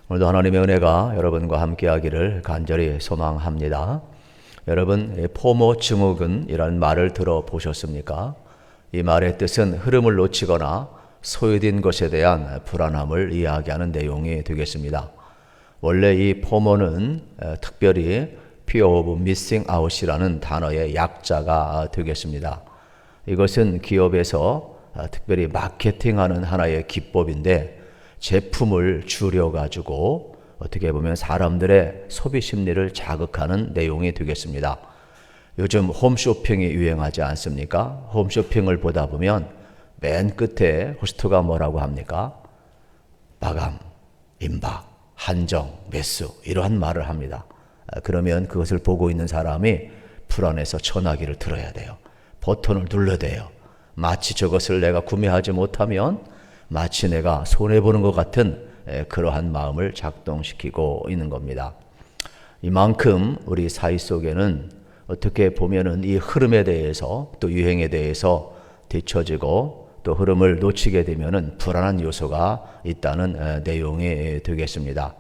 오늘도 하나님의 은혜가 여러분과 함께하기를 간절히 소망합니다. 여러분, 포모 증후군이라는 말을 들어보셨습니까? 이 말의 뜻은 흐름을 놓치거나 소외된 것에 대한 불안함을 이야기하는 내용이 되겠습니다. 원래 이 포모는 특별히 Fear of Missing Out이라는 단어의 약자가 되겠습니다. 이것은 기업에서 특별히 마케팅하는 하나의 기법인데, 제품을 줄여가지고 어떻게 보면 사람들의 소비 심리를 자극하는 내용이 되겠습니다. 요즘 홈쇼핑이 유행하지 않습니까? 홈쇼핑을 보다 보면 맨 끝에 호스트가 뭐라고 합니까? 마감, 임박, 한정, 매수 이러한 말을 합니다. 그러면 그것을 보고 있는 사람이 불안해서 전화기를 들어야 돼요. 버튼을 눌러야 돼요. 마치 저것을 내가 구매하지 못하면 마치 내가 손해보는 것 같은 그러한 마음을 작동시키고 있는 겁니다. 이만큼 우리 사회 속에는 어떻게 보면은 이 흐름에 대해서 또 유행에 대해서 뒤처지고 또 흐름을 놓치게 되면은 불안한 요소가 있다는 내용이 되겠습니다.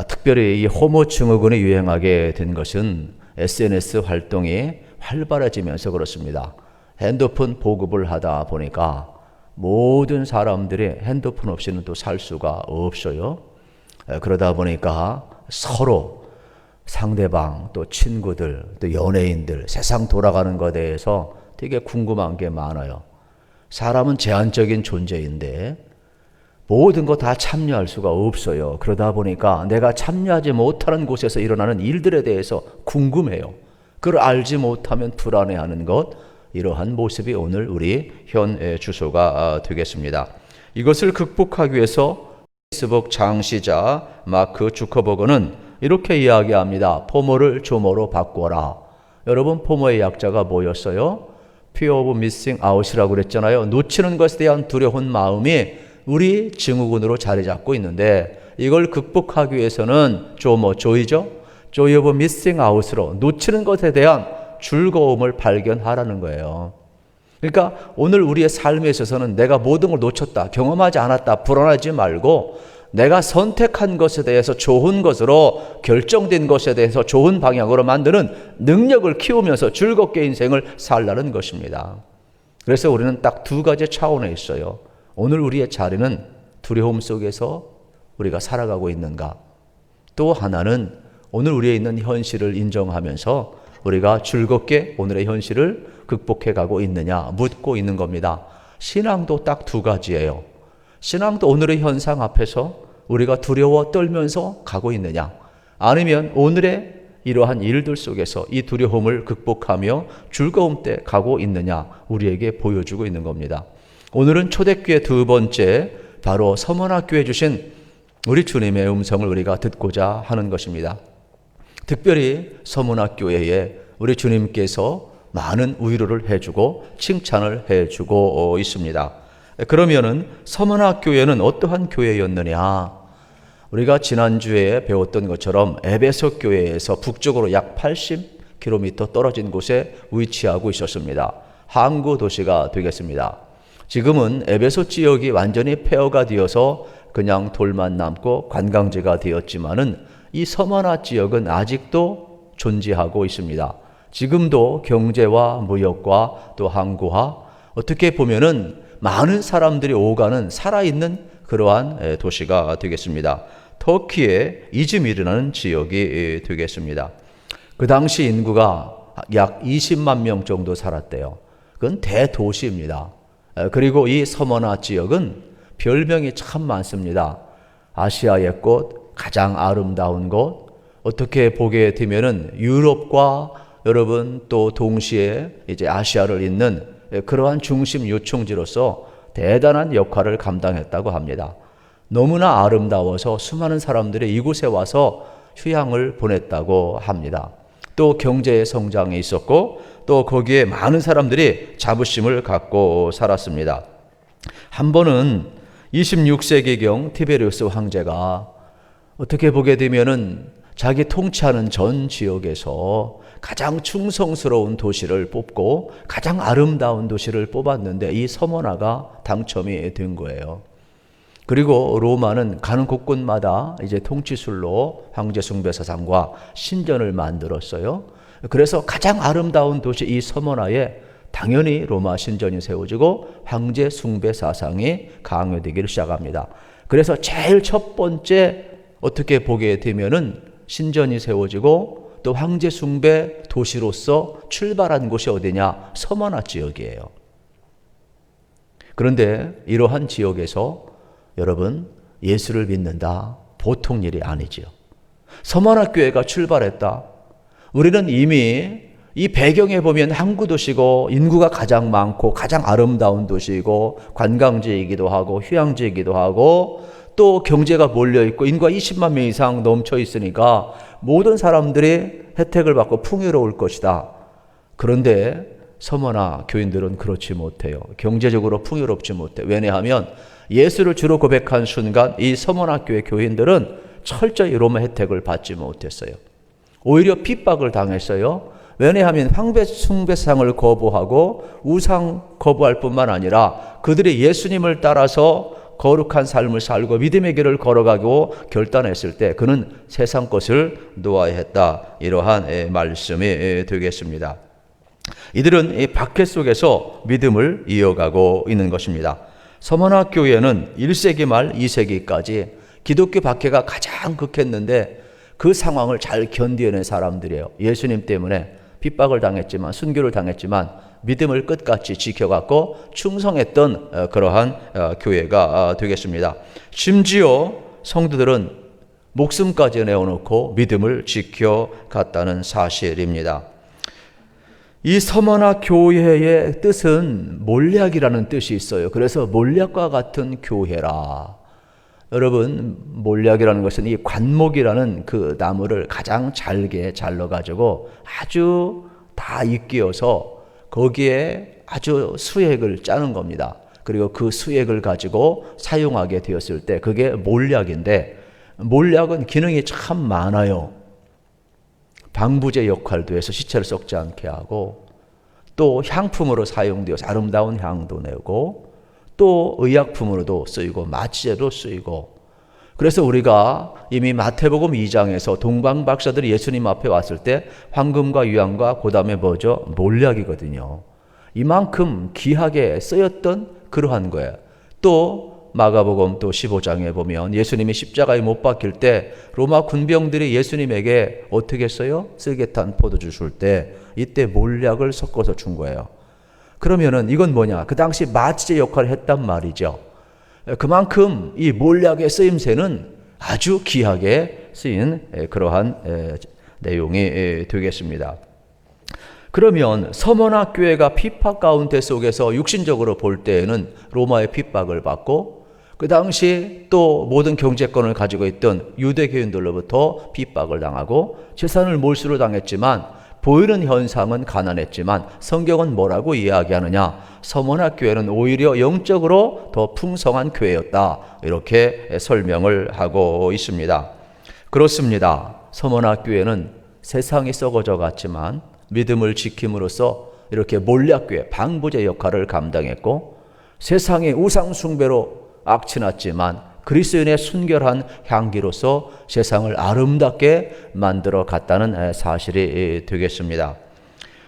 특별히 이 호모 증후군이 유행하게 된 것은 SNS 활동이 활발해지면서 그렇습니다. 핸드폰 보급을 하다 보니까 모든 사람들이 핸드폰 없이는 또 살 수가 없어요. 그러다 보니까 서로 상대방 또 친구들 또 연예인들 세상 돌아가는 것에 대해서 되게 궁금한 게 많아요. 사람은 제한적인 존재인데 모든 거 다 참여할 수가 없어요. 그러다 보니까 내가 참여하지 못하는 곳에서 일어나는 일들에 대해서 궁금해요. 그걸 알지 못하면 불안해하는 것, 이러한 모습이 오늘 우리 현 주소가 되겠습니다. 이것을 극복하기 위해서 페이스북 창시자 마크 주커버그는 이렇게 이야기합니다. 포모를 조모로 바꿔라. 여러분, 포모의 약자가 뭐였어요? Fear of Missing Out이라고 그랬잖아요. 놓치는 것에 대한 두려운 마음이 우리 증후군으로 자리 잡고 있는데, 이걸 극복하기 위해서는 조이죠? Joy of Missing Out으로 놓치는 것에 대한 즐거움을 발견하라는 거예요. 그러니까 오늘 우리의 삶에 있어서는 내가 모든 걸 놓쳤다, 경험하지 않았다, 불안하지 말고 내가 선택한 것에 대해서 좋은 것으로 결정된 것에 대해서 좋은 방향으로 만드는 능력을 키우면서 즐겁게 인생을 살라는 것입니다. 그래서 우리는 딱 두 가지 차원에 있어요. 오늘 우리의 자리는 두려움 속에서 우리가 살아가고 있는가? 또 하나는 오늘 우리에 있는 현실을 인정하면서 우리가 즐겁게 오늘의 현실을 극복해 가고 있느냐 묻고 있는 겁니다. 신앙도 딱 두 가지예요. 신앙도 오늘의 현상 앞에서 우리가 두려워 떨면서 가고 있느냐, 아니면 오늘의 이러한 일들 속에서 이 두려움을 극복하며 즐거움 때 가고 있느냐 우리에게 보여주고 있는 겁니다. 오늘은 초대교회 두 번째, 바로 서문학교에 주신 우리 주님의 음성을 우리가 듣고자 하는 것입니다. 특별히 서문학교회에 우리 주님께서 많은 위로를 해주고 칭찬을 해주고 있습니다. 그러면은 서문학교회는 어떠한 교회였느냐? 우리가 지난주에 배웠던 것처럼 에베소 교회에서 북쪽으로 약 80km 떨어진 곳에 위치하고 있었습니다. 항구 도시가 되겠습니다. 지금은 에베소 지역이 완전히 폐허가 되어서 그냥 돌만 남고 관광지가 되었지만은 이 서머나 지역은 아직도 존재하고 있습니다. 지금도 경제와 무역과 또 항구화, 어떻게 보면은 많은 사람들이 오가는 살아있는 그러한 도시가 되겠습니다. 터키의 이즈미르라는 지역이 되겠습니다. 그 당시 인구가 약 20만 명 정도 살았대요. 그건 대도시입니다. 그리고 이 서머나 지역은 별명이 참 많습니다. 아시아의 꽃, 가장 아름다운 곳, 어떻게 보게 되면은 유럽과 여러분 또 동시에 이제 아시아를 잇는 그러한 중심 요충지로서 대단한 역할을 감당했다고 합니다. 너무나 아름다워서 수많은 사람들이 이곳에 와서 휴양을 보냈다고 합니다. 또 경제의 성장이 있었고 또 거기에 많은 사람들이 자부심을 갖고 살았습니다. 한 번은 26세기경 티베리우스 황제가 어떻게 보게 되면은 자기 통치하는 전 지역에서 가장 충성스러운 도시를 뽑고 가장 아름다운 도시를 뽑았는데 이 서머나가 당첨이 된 거예요. 그리고 로마는 가는 곳곳마다 이제 통치술로 황제 숭배 사상과 신전을 만들었어요. 그래서 가장 아름다운 도시 이 서머나에 당연히 로마 신전이 세워지고 황제 숭배 사상이 강요되기를 시작합니다. 그래서 제일 첫 번째 어떻게 보게 되면은 신전이 세워지고 또 황제 숭배 도시로서 출발한 곳이 어디냐? 서머나 지역이에요. 그런데 이러한 지역에서 여러분, 예수를 믿는다 보통 일이 아니지요. 서머나 교회가 출발했다. 우리는 이미 이 배경에 보면 항구 도시고 인구가 가장 많고 가장 아름다운 도시이고 관광지이기도 하고 휴양지이기도 하고 또 경제가 몰려있고 인구가 20만 명 이상 넘쳐 있으니까 모든 사람들이 혜택을 받고 풍요로울 것이다. 그런데 서머나 교인들은 그렇지 못해요. 경제적으로 풍요롭지 못해요. 왜냐하면 예수를 주로 고백한 순간 이 서머나 교회 교인들은 철저히 로마 혜택을 받지 못했어요. 오히려 핍박을 당했어요. 왜냐하면 황제 숭배상을 거부하고 우상 거부할 뿐만 아니라 그들이 예수님을 따라서 거룩한 삶을 살고 믿음의 길을 걸어가고 결단했을 때 그는 세상 것을 놓아야 했다. 이러한 말씀이 되겠습니다. 이들은 이 박해 속에서 믿음을 이어가고 있는 것입니다. 서머나 교회는 1세기 말 2세기까지 기독교 박해가 가장 극했는데 그 상황을 잘 견뎌낸 사람들이에요. 예수님 때문에 핍박을 당했지만 순교를 당했지만 믿음을 끝까지 지켜갔고 충성했던 그러한 교회가 되겠습니다. 심지어 성도들은 목숨까지 내어놓고 믿음을 지켜갔다는 사실입니다. 이 서머나 교회의 뜻은 몰약이라는 뜻이 있어요. 그래서 몰약과 같은 교회라. 여러분, 몰약이라는 것은 이 관목이라는 그 나무를 가장 잘게 잘라가지고 아주 다 익기어서 거기에 아주 수액을 짜는 겁니다. 그리고 그 수액을 가지고 사용하게 되었을 때 그게 몰약인데, 몰약은 기능이 참 많아요. 방부제 역할도 해서 시체를 썩지 않게 하고, 또 향품으로 사용되어서 아름다운 향도 내고, 또 의약품으로도 쓰이고 마취제도 쓰이고. 그래서 우리가 이미 마태복음 2장에서 동방 박사들이 예수님 앞에 왔을 때 황금과 유황과 그다음에 뭐죠? 몰약이거든요. 이만큼 귀하게 쓰였던 그러한 거예요. 또 마가복음 또 15장에 보면 예수님이 십자가에 못 박힐 때 로마 군병들이 예수님에게 어떻게 했어요? 쓸개탄 포도주 줄 때 이때 몰약을 섞어서 준 거예요. 그러면은 이건 뭐냐? 그 당시 마취제 역할을 했단 말이죠. 그만큼 이 몰약의 쓰임새는 아주 귀하게 쓰인 그러한 내용이 되겠습니다. 그러면 서머나 교회가 핍박 가운데 속에서 육신적으로 볼 때에는 로마의 핍박을 받고 그 당시 또 모든 경제권을 가지고 있던 유대교인들로부터 핍박을 당하고 재산을 몰수를 당했지만 보이는 현상은 가난했지만 성경은 뭐라고 이야기하느냐? 서머나 교회는 오히려 영적으로 더 풍성한 교회였다. 이렇게 설명을 하고 있습니다. 그렇습니다. 서머나 교회는 세상이 썩어져 갔지만 믿음을 지킴으로써 이렇게 몰약교회, 방부제 역할을 감당했고 세상의 우상 숭배로 악취났지만 그리스도인의 순결한 향기로서 세상을 아름답게 만들어 갔다는 사실이 되겠습니다.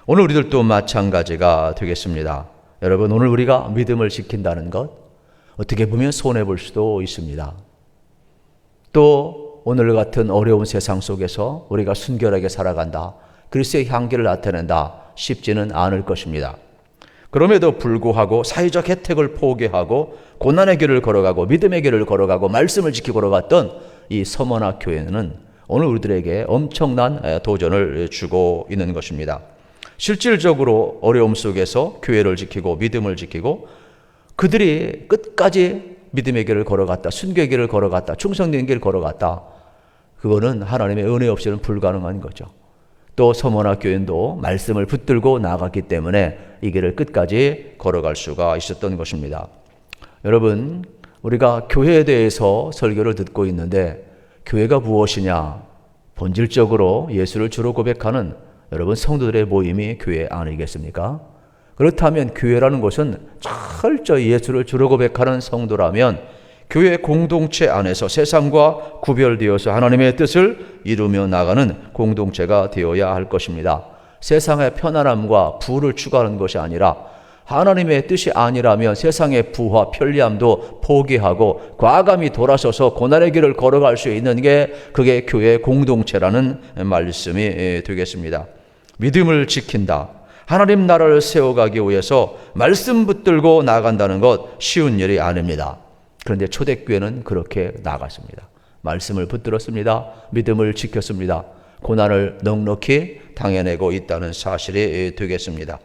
오늘 우리들도 마찬가지가 되겠습니다. 여러분, 오늘 우리가 믿음을 지킨다는 것 어떻게 보면 손해볼 수도 있습니다. 또 오늘 같은 어려운 세상 속에서 우리가 순결하게 살아간다, 그리스도의 향기를 나타낸다 쉽지는 않을 것입니다. 그럼에도 불구하고 사회적 혜택을 포기하고 고난의 길을 걸어가고 믿음의 길을 걸어가고 말씀을 지키고 걸어갔던 이 서머나 교회는 오늘 우리들에게 엄청난 도전을 주고 있는 것입니다. 실질적으로 어려움 속에서 교회를 지키고 믿음을 지키고 그들이 끝까지 믿음의 길을 걸어갔다, 순교의 길을 걸어갔다, 충성된 길을 걸어갔다. 그거는 하나님의 은혜 없이는 불가능한 거죠. 또 서머나 교인도 말씀을 붙들고 나아갔기 때문에 이 길을 끝까지 걸어갈 수가 있었던 것입니다. 여러분, 우리가 교회에 대해서 설교를 듣고 있는데 교회가 무엇이냐? 본질적으로 예수를 주로 고백하는 여러분 성도들의 모임이 교회 아니겠습니까? 그렇다면 교회라는 것은 철저히 예수를 주로 고백하는 성도라면 교회 공동체 안에서 세상과 구별되어서 하나님의 뜻을 이루며 나가는 공동체가 되어야 할 것입니다. 세상의 편안함과 부를 추구하는 것이 아니라 하나님의 뜻이 아니라면 세상의 부와 편리함도 포기하고 과감히 돌아서서 고난의 길을 걸어갈 수 있는 게 그게 교회 공동체라는 말씀이 되겠습니다. 믿음을 지킨다. 하나님 나라를 세워가기 위해서 말씀 붙들고 나간다는 것 쉬운 일이 아닙니다. 그런데 초대교회는 그렇게 나갔습니다. 말씀을 붙들었습니다. 믿음을 지켰습니다. 고난을 넉넉히 당해내고 있다는 사실이 되겠습니다.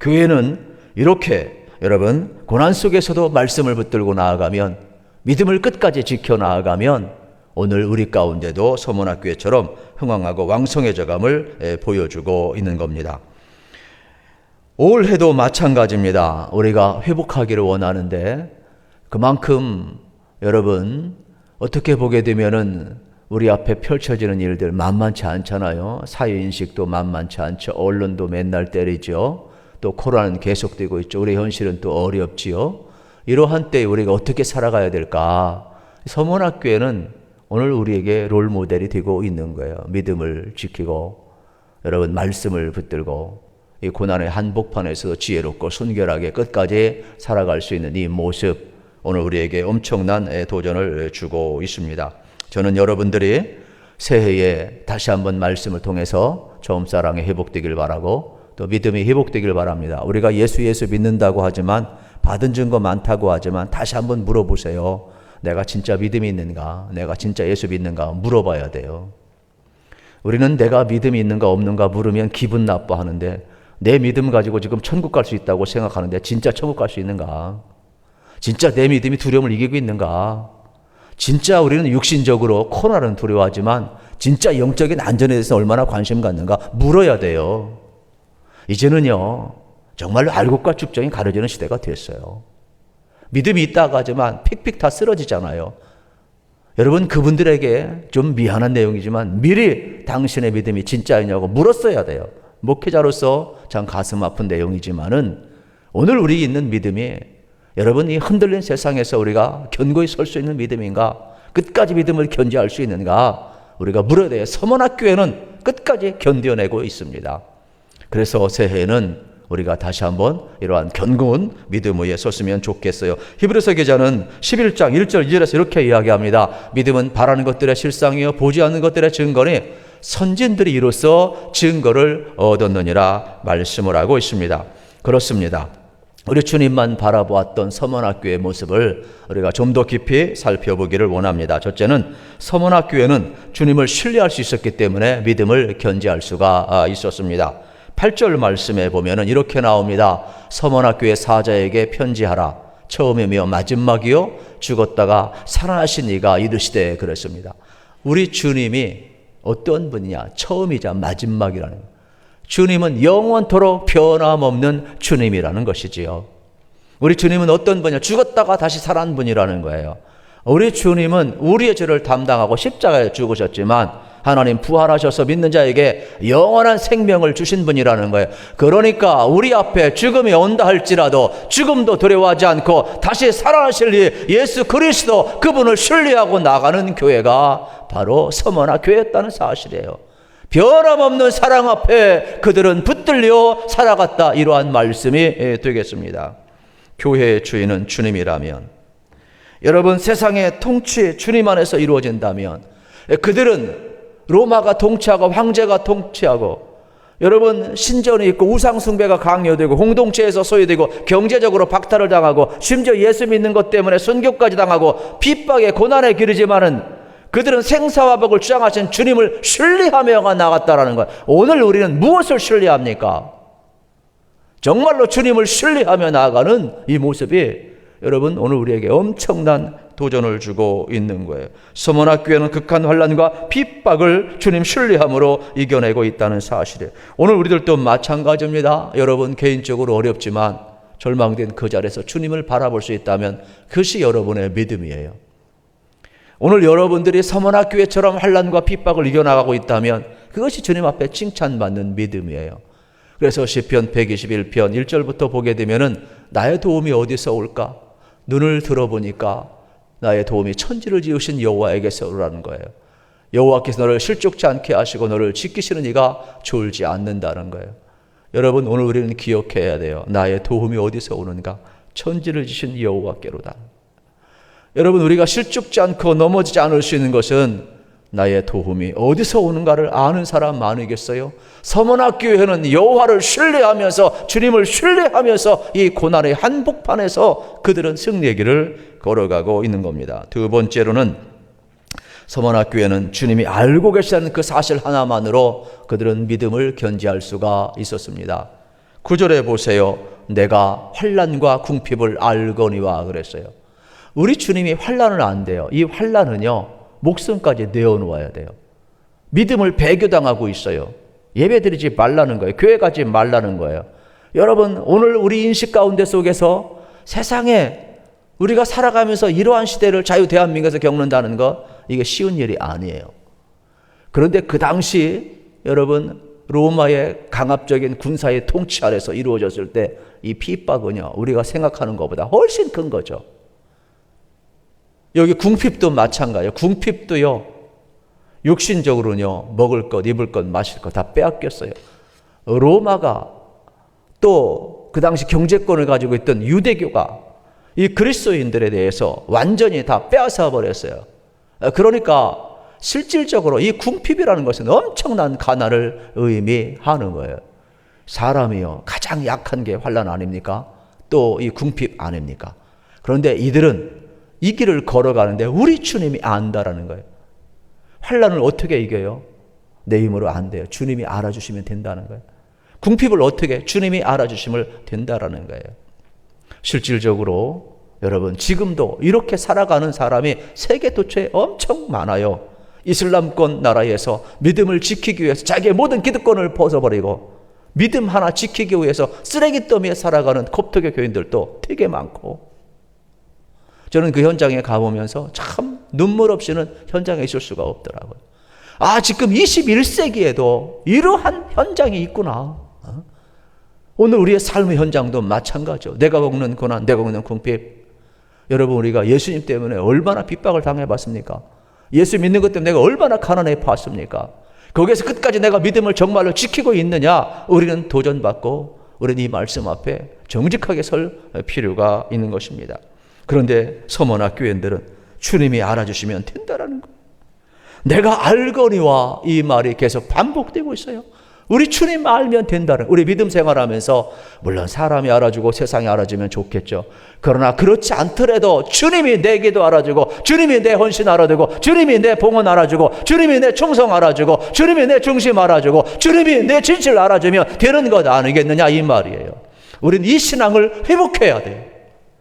교회는 이렇게 여러분 고난 속에서도 말씀을 붙들고 나아가면, 믿음을 끝까지 지켜 나아가면 오늘 우리 가운데도 서문학교회처럼 흥왕하고 왕성해져감을 보여주고 있는 겁니다. 올해도 마찬가지입니다. 우리가 회복하기를 원하는데 그만큼 여러분 어떻게 보게 되면은 우리 앞에 펼쳐지는 일들 만만치 않잖아요. 사회인식도 만만치 않죠. 언론도 맨날 때리죠. 또 코로나는 계속되고 있죠. 우리 현실은 또 어렵지요. 이러한 때에 우리가 어떻게 살아가야 될까? 서문학교회는 오늘 우리에게 롤모델이 되고 있는 거예요. 믿음을 지키고 여러분 말씀을 붙들고 이 고난의 한복판에서도 지혜롭고 순결하게 끝까지 살아갈 수 있는 이 모습, 오늘 우리에게 엄청난 도전을 주고 있습니다. 저는 여러분들이 새해에 다시 한번 말씀을 통해서 처음 사랑이 회복되길 바라고 또 믿음이 회복되길 바랍니다. 우리가 예수 믿는다고 하지만 받은 증거 많다고 하지만 다시 한번 물어보세요. 내가 진짜 믿음이 있는가? 내가 진짜 예수 믿는가? 물어봐야 돼요. 우리는 내가 믿음이 있는가 없는가 물으면 기분 나빠하는데 내 믿음 가지고 지금 천국 갈 수 있다고 생각하는데 진짜 천국 갈 수 있는가? 진짜 내 믿음이 두려움을 이기고 있는가? 진짜 우리는 육신적으로 코로나는 두려워하지만 진짜 영적인 안전에 대해서 얼마나 관심 갖는가 물어야 돼요. 이제는요 정말로 알곡과 죽정이 가려지는 시대가 됐어요. 믿음이 있다고 하지만 픽픽 다 쓰러지잖아요. 여러분 그분들에게 좀 미안한 내용이지만 미리 당신의 믿음이 진짜이냐고 물었어야 돼요. 목회자로서 참 가슴 아픈 내용이지만은 오늘 우리 있는 믿음이 여러분 이 흔들린 세상에서 우리가 견고히 설 수 있는 믿음인가? 끝까지 믿음을 견지할 수 있는가? 우리가 물어야 돼요. 서문학교회는 끝까지 견뎌내고 있습니다. 그래서 새해에는 우리가 다시 한번 이러한 견고한 믿음 위에 섰으면 좋겠어요. 히브리서 기자는 11장 1절 2절에서 이렇게 이야기합니다. 믿음은 바라는 것들의 실상이요 보지 않는 것들의 증거니 선진들이 이로써 증거를 얻었느니라 말씀을 하고 있습니다. 그렇습니다. 우리 주님만 바라보았던 서문학교의 모습을 우리가 좀 더 깊이 살펴보기를 원합니다. 첫째는 서문학교회는 주님을 신뢰할 수 있었기 때문에 믿음을 견지할 수가 있었습니다. 8절 말씀에 보면은 이렇게 나옵니다. 서문학교회 사자에게 편지하라. 처음이며 마지막이요 죽었다가 살아나신 이가 이르시되 그랬습니다. 우리 주님이 어떤 분이냐? 처음이자 마지막이라는 거예요. 주님은 영원토록 변함없는 주님이라는 것이지요. 우리 주님은 어떤 분이냐? 죽었다가 다시 살아난 분이라는 거예요. 우리 주님은 우리의 죄를 담당하고 십자가에 죽으셨지만 하나님 부활하셔서 믿는 자에게 영원한 생명을 주신 분이라는 거예요. 그러니까 우리 앞에 죽음이 온다 할지라도 죽음도 두려워하지 않고 다시 살아나실 예수 그리스도 그분을 신뢰하고 나가는 교회가 바로 서문학교회였다는 사실이에요. 변함없는 사랑 앞에 그들은 붙들려 살아갔다. 이러한 말씀이 되겠습니다. 교회의 주인은 주님이라면, 여러분 세상의 통치 주님 안에서 이루어진다면, 그들은 로마가 통치하고 황제가 통치하고 여러분 신전이 있고 우상숭배가 강요되고 공동체에서 소외되고 경제적으로 박탈을 당하고 심지어 예수 믿는 것 때문에 순교까지 당하고 핍박에 고난에 기르지만은 그들은 생사화복을 주장하신 주님을 신뢰하며 나갔다라는 거예요. 오늘 우리는 무엇을 신뢰합니까? 정말로 주님을 신뢰하며 나아가는 이 모습이 여러분 오늘 우리에게 엄청난 도전을 주고 있는 거예요. 서문학교회는 극한 환난과 핍박을 주님 신뢰함으로 이겨내고 있다는 사실이에요. 오늘 우리들도 마찬가지입니다. 여러분 개인적으로 어렵지만 절망된 그 자리에서 주님을 바라볼 수 있다면 그것이 여러분의 믿음이에요. 오늘 여러분들이 서문학교회처럼 환난과 핍박을 이겨나가고 있다면 그것이 주님 앞에 칭찬받는 믿음이에요. 그래서 시편 121편 1절부터 보게 되면은 나의 도움이 어디서 올까? 눈을 들어보니까 나의 도움이 천지를 지으신 여호와에게서 오라는 거예요. 여호와께서 너를 실족지 않게 하시고 너를 지키시는 이가 졸지 않는다는 거예요. 여러분, 오늘 우리는 기억해야 돼요. 나의 도움이 어디서 오는가? 천지를 지신 여호와께로다. 여러분, 우리가 실족지 않고 넘어지지 않을 수 있는 것은 나의 도움이 어디서 오는가를 아는 사람 많으겠어요? 서문학교회는 여호와를 신뢰하면서, 주님을 신뢰하면서 이 고난의 한복판에서 그들은 승리의 길을 걸어가고 있는 겁니다. 두 번째로는 서문학교회는 주님이 알고 계시다는 그 사실 하나만으로 그들은 믿음을 견지할 수가 있었습니다. 9절에 보세요. 내가 환난과 궁핍을 알거니와 그랬어요. 우리 주님이 환난은 안 돼요. 이 환난은요, 목숨까지 내어놓아야 돼요. 믿음을 배교당하고 있어요. 예배드리지 말라는 거예요. 교회 가지 말라는 거예요. 여러분, 오늘 우리 인식 가운데 속에서 세상에 우리가 살아가면서 이러한 시대를 자유 대한민국에서 겪는다는 것, 이게 쉬운 일이 아니에요. 그런데 그 당시 여러분, 로마의 강압적인 군사의 통치 아래서 이루어졌을 때 이 핍박은요, 우리가 생각하는 것보다 훨씬 큰 거죠. 여기 궁핍도 마찬가지예요. 궁핍도요, 육신적으로는요, 먹을 것, 입을 것, 마실 것 다 빼앗겼어요. 로마가 또 그 당시 경제권을 가지고 있던 유대교가 이 그리스도인들에 대해서 완전히 다 빼앗아 버렸어요. 그러니까 실질적으로 이 궁핍이라는 것은 엄청난 가난을 의미하는 거예요. 사람이요, 가장 약한 게 환난 아닙니까? 또 이 궁핍 아닙니까? 그런데 이들은 이 길을 걸어가는데 우리 주님이 안다라는 거예요. 환난을 어떻게 이겨요? 내 힘으로 안 돼요. 주님이 알아주시면 된다는 거예요. 궁핍을 어떻게? 주님이 알아주시면 된다라는 거예요. 실질적으로 여러분, 지금도 이렇게 살아가는 사람이 세계 도처에 엄청 많아요. 이슬람권 나라에서 믿음을 지키기 위해서 자기의 모든 기득권을 벗어버리고 믿음 하나 지키기 위해서 쓰레기 더미에 살아가는 콥트교 교인들도 되게 많고, 저는 그 현장에 가보면서 참 눈물 없이는 현장에 있을 수가 없더라고요. 아, 지금 21세기에도 이러한 현장이 있구나. 오늘 우리의 삶의 현장도 마찬가지죠. 내가 겪는 고난, 내가 겪는 궁핍. 여러분, 우리가 예수님 때문에 얼마나 핍박을 당해봤습니까? 예수 믿는 것 때문에 내가 얼마나 가난해 봤습니까? 거기에서 끝까지 내가 믿음을 정말로 지키고 있느냐? 우리는 도전받고 우리는 이 말씀 앞에 정직하게 설 필요가 있는 것입니다. 그런데 서머나 교인들은 주님이 알아주시면 된다라는 거예요. 내가 알거니와 이 말이 계속 반복되고 있어요. 우리 주님 알면 된다는, 우리 믿음 생활하면서 물론 사람이 알아주고 세상이 알아주면 좋겠죠. 그러나 그렇지 않더라도 주님이 내 기도 알아주고, 주님이 내 헌신 알아주고, 주님이 내 봉헌 알아주고, 주님이 내 충성 알아주고, 주님이 내 중심 알아주고, 주님이 내 진실 알아주면 되는 것 아니겠느냐, 이 말이에요. 우리는 이 신앙을 회복해야 돼요.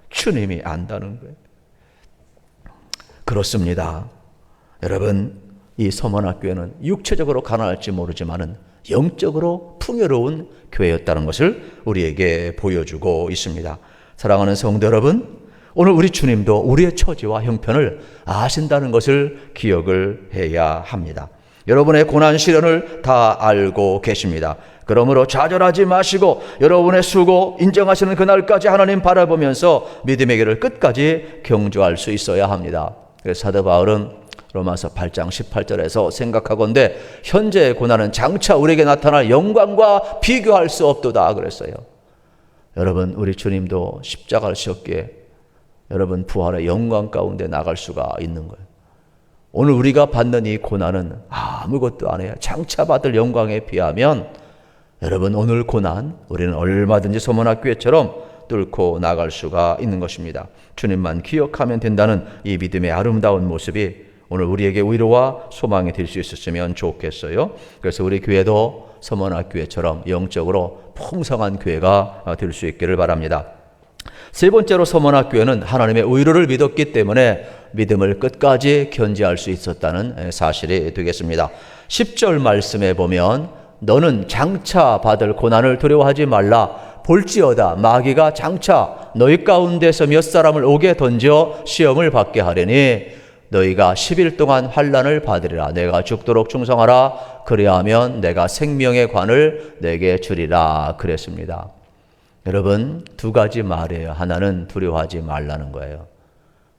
주님이 안다는 거예요. 그렇습니다. 여러분, 이 서문학교회는 육체적으로 가난할지 모르지만은 영적으로 풍요로운 교회였다는 것을 우리에게 보여주고 있습니다. 사랑하는 성도 여러분, 오늘 우리 주님도 우리의 처지와 형편을 아신다는 것을 기억을 해야 합니다. 여러분의 고난 시련을 다 알고 계십니다. 그러므로 좌절하지 마시고 여러분의 수고 인정하시는 그날까지 하나님 바라보면서 믿음의 길을 끝까지 경주할 수 있어야 합니다. 그래서 사도 바울은 로마서 8장 18절에서 생각하건대 현재의 고난은 장차 우리에게 나타날 영광과 비교할 수 없도다 그랬어요. 여러분, 우리 주님도 십자가를 지었기에 여러분 부활의 영광 가운데 나갈 수가 있는 거예요. 오늘 우리가 받는 이 고난은 아무것도 아니에요. 장차 받을 영광에 비하면 여러분, 오늘 고난 우리는 얼마든지 서문학교회처럼 뚫고 나갈 수가 있는 것입니다. 주님만 기억하면 된다는 이 믿음의 아름다운 모습이 오늘 우리에게 위로와 소망이 될 수 있었으면 좋겠어요. 그래서 우리 교회도 서문학교회처럼 영적으로 풍성한 교회가 될 수 있기를 바랍니다. 세 번째로 서문학교회는 하나님의 위로를 믿었기 때문에 믿음을 끝까지 견지할 수 있었다는 사실이 되겠습니다. 10절 말씀에 보면 너는 장차 받을 고난을 두려워하지 말라. 볼지어다 마귀가 장차 너희 가운데서 몇 사람을 옥에 던져 시험을 받게 하려니 너희가 10일 동안 환난을 받으리라. 내가 죽도록 충성하라. 그리하면 내가 생명의 관을 내게 주리라 그랬습니다. 여러분, 두 가지 말이에요. 하나는 두려워하지 말라는 거예요.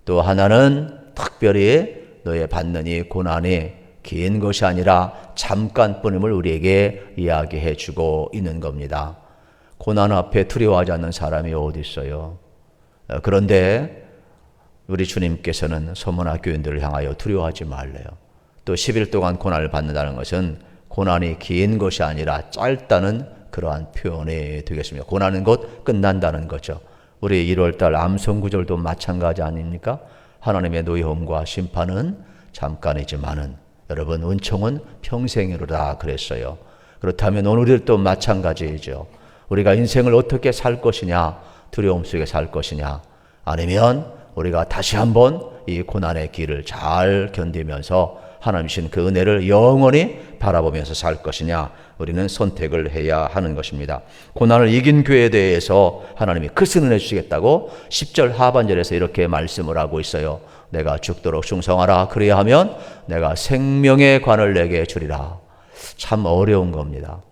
또 하나는 특별히 너의 받는 이 고난이 긴 것이 아니라 잠깐뿐임을 우리에게 이야기해 주고 있는 겁니다. 고난 앞에 두려워하지 않는 사람이 어디 있어요? 그런데 우리 주님께서는 서문화 교인들을 향하여 두려워하지 말래요. 또 10일 동안 고난을 받는다는 것은 고난이 긴 것이 아니라 짧다는 그러한 표현이 되겠습니다. 고난은 곧 끝난다는 거죠. 우리 1월달 암송구절도 마찬가지 아닙니까? 하나님의 노여움과 심판은 잠깐이지만은 여러분 은총은 평생이로다 그랬어요. 그렇다면 오늘도 마찬가지이죠. 우리가 인생을 어떻게 살 것이냐, 두려움 속에 살 것이냐, 아니면 우리가 다시 한번 이 고난의 길을 잘 견디면서 하나님이신 그 은혜를 영원히 바라보면서 살 것이냐, 우리는 선택을 해야 하는 것입니다. 고난을 이긴 교회에 대해서 하나님이 큰 은혜 주시겠다고 10절 하반절에서 이렇게 말씀을 하고 있어요. 내가 죽도록 충성하라. 그래야 하면 내가 생명의 관을 내게 주리라. 참 어려운 겁니다.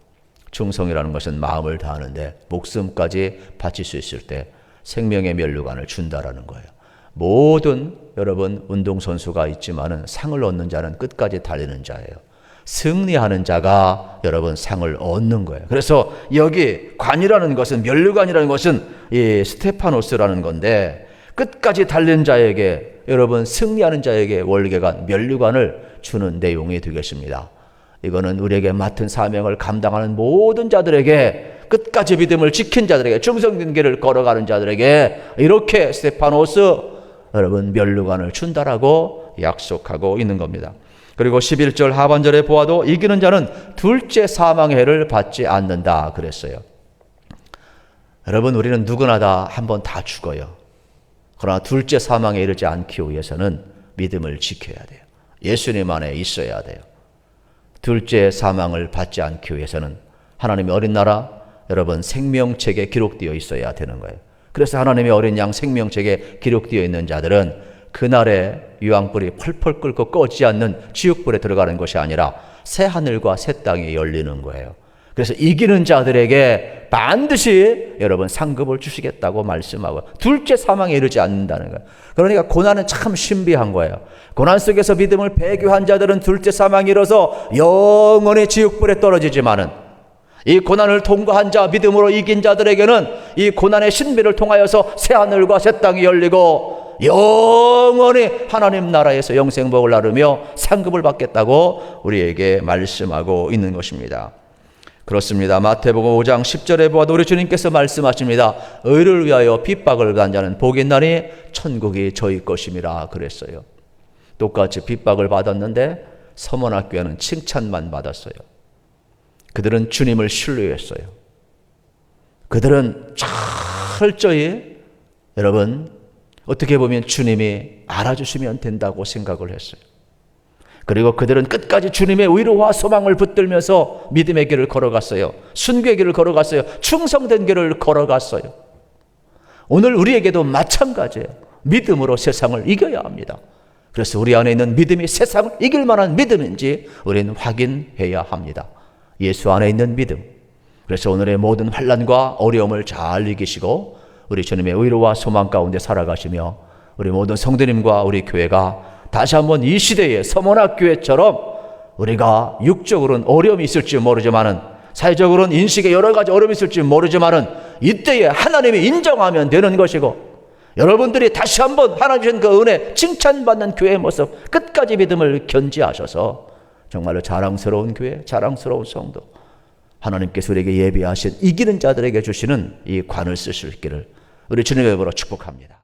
충성이라는 것은 마음을 다하는데 목숨까지 바칠 수 있을 때 생명의 면류관을 준다라는 거예요. 모든 여러분 운동선수가 있지만은 상을 얻는 자는 끝까지 달리는 자예요. 승리하는 자가 여러분 상을 얻는 거예요. 그래서 여기 관이라는 것은, 면류관이라는 것은 이 스테파노스라는 건데, 끝까지 달린 자에게, 여러분 승리하는 자에게 월계관, 면류관을 주는 내용이 되겠습니다. 이거는 우리에게 맡은 사명을 감당하는 모든 자들에게, 끝까지 믿음을 지킨 자들에게, 충성된 길을 걸어가는 자들에게 이렇게 스테파노스 여러분 면류관을 준다라고 약속하고 있는 겁니다. 그리고 11절 하반절에 보아도 이기는 자는 둘째 사망의 해를 받지 않는다 그랬어요. 여러분 우리는 누구나 다 한번 다 죽어요. 그러나 둘째 사망에 이르지 않기 위해서는 믿음을 지켜야 돼요. 예수님 안에 있어야 돼요. 둘째 사망을 받지 않기 위해서는 하나님의 어린 나라 여러분 생명책에 기록되어 있어야 되는 거예요. 그래서 하나님의 어린 양 생명책에 기록되어 있는 자들은 그날에 유황불이 펄펄 끓고 꺼지지 않는 지옥불에 들어가는 것이 아니라 새 하늘과 새 땅이 열리는 거예요. 그래서 이기는 자들에게 반드시 여러분 상급을 주시겠다고 말씀하고 둘째 사망에 이르지 않는다는 거예요. 그러니까 고난은 참 신비한 거예요. 고난 속에서 믿음을 배교한 자들은 둘째 사망에 이르러서 영원히 지옥불에 떨어지지만은 이 고난을 통과한 자, 믿음으로 이긴 자들에게는 이 고난의 신비를 통하여서 새 하늘과 새 땅이 열리고 영원히 하나님 나라에서 영생복을 나누며 상급을 받겠다고 우리에게 말씀하고 있는 것입니다. 그렇습니다. 마태복음 5장 10절에 보아도 우리 주님께서 말씀하십니다. 의를 위하여 핍박을 받는 자는 복이 있나니 천국이 저희 것임이라 그랬어요. 똑같이 핍박을 받았는데 서문학교에는 칭찬만 받았어요. 그들은 주님을 신뢰했어요. 그들은 철저히 여러분 어떻게 보면 주님이 알아주시면 된다고 생각을 했어요. 그리고 그들은 끝까지 주님의 위로와 소망을 붙들면서 믿음의 길을 걸어갔어요. 순교의 길을 걸어갔어요. 충성된 길을 걸어갔어요. 오늘 우리에게도 마찬가지예요. 믿음으로 세상을 이겨야 합니다. 그래서 우리 안에 있는 믿음이 세상을 이길 만한 믿음인지 우리는 확인해야 합니다. 예수 안에 있는 믿음. 그래서 오늘의 모든 환난과 어려움을 잘 이기시고 우리 주님의 위로와 소망 가운데 살아가시며 우리 모든 성도님과 우리 교회가 다시 한번 이 시대의 서문학교회처럼 우리가 육적으로는 어려움이 있을지 모르지만은 사회적으로는 인식에 여러 가지 어려움이 있을지 모르지만은 이때에 하나님이 인정하면 되는 것이고 여러분들이 다시 한번 하나님 주신 그 은혜 칭찬받는 교회의 모습 끝까지 믿음을 견지하셔서 정말로 자랑스러운 교회, 자랑스러운 성도, 하나님께서 우리에게 예비하신 이기는 자들에게 주시는 이 관을 쓰실 길을 우리 주님의 이름으로 축복합니다.